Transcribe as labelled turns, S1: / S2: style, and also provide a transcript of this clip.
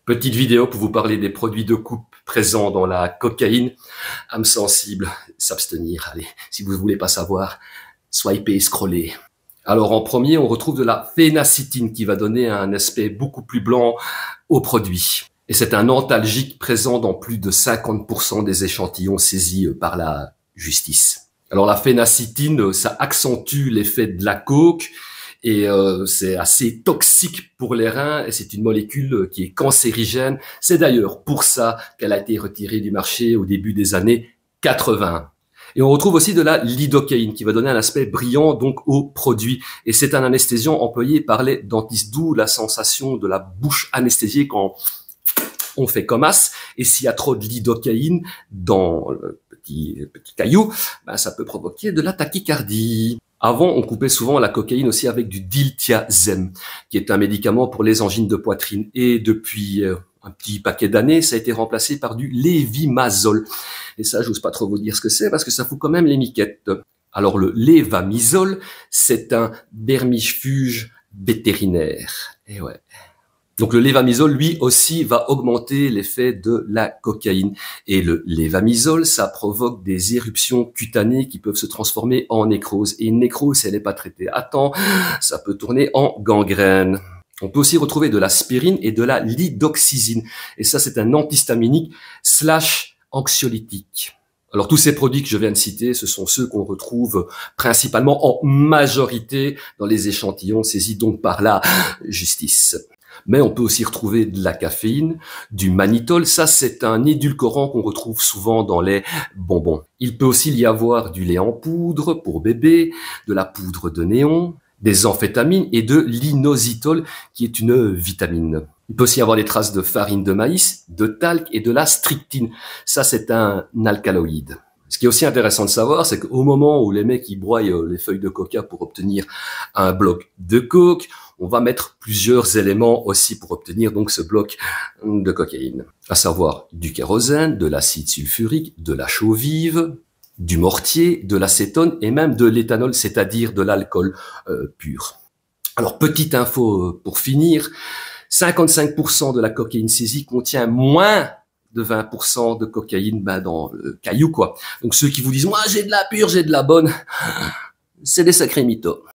S1: Petite vidéo pour vous parler des produits de coupe présents dans la cocaïne. Âme sensible, s'abstenir. Allez, si vous ne voulez pas savoir, swipez et scrollez. Alors en premier, on retrouve de la phénacitine qui va donner un aspect beaucoup plus blanc au produit. Et c'est un antalgique présent dans plus de 50% des échantillons saisis par la justice. Alors la phénacitine, ça accentue l'effet de la coke. Et c'est assez toxique pour les reins et c'est une molécule qui est cancérigène. C'est d'ailleurs pour ça qu'elle a été retirée du marché au début des années 80. Et on retrouve aussi de la lidocaïne qui va donner un aspect brillant donc au produit. Et c'est un anesthésiant employé par les dentistes, d'où la sensation de la bouche anesthésiée quand on fait comme as. Et s'il y a trop de lidocaïne dans le petit caillou, ben ça peut provoquer de la tachycardie. Avant, on coupait souvent la cocaïne aussi avec du diltiazem, qui est un médicament pour les angines de poitrine. Et depuis un petit paquet d'années, ça a été remplacé par du lévimazole. Et ça, j'ose pas trop vous dire ce que c'est, parce que ça fout quand même les miquettes. Alors le lévamisole, c'est un vermifuge vétérinaire. Et ouais. Donc le lévamisole, lui aussi, va augmenter l'effet de la cocaïne. Et le lévamisole, ça provoque des éruptions cutanées qui peuvent se transformer en nécrose. Et une nécrose, si elle n'est pas traitée à temps, ça peut tourner en gangrène. On peut aussi retrouver de l'aspirine et de la lidoxysine. Et ça, c'est un antihistaminique / anxiolytique. Alors tous ces produits que je viens de citer, ce sont ceux qu'on retrouve principalement en majorité dans les échantillons saisis donc par la justice. Mais on peut aussi retrouver de la caféine, du mannitol. Ça, c'est un édulcorant qu'on retrouve souvent dans les bonbons. Il peut aussi y avoir du lait en poudre pour bébé, de la poudre de néon, des amphétamines et de l'inositol, qui est une vitamine. Il peut aussi y avoir des traces de farine de maïs, de talc et de la strychnine. Ça, c'est un alcaloïde. Ce qui est aussi intéressant de savoir, c'est qu'au moment où les mecs ils broient les feuilles de coca pour obtenir un bloc de coke, on va mettre plusieurs éléments aussi pour obtenir donc ce bloc de cocaïne. À savoir du kérosène, de l'acide sulfurique, de la chaux vive, du mortier, de l'acétone et même de l'éthanol, c'est-à-dire de l'alcool pur. Alors petite info pour finir, 55% de la cocaïne saisie contient moins de 20% de cocaïne dans le caillou, quoi. Donc ceux qui vous disent « Moi, j'ai de la pure, j'ai de la bonne », c'est des sacrés mythos.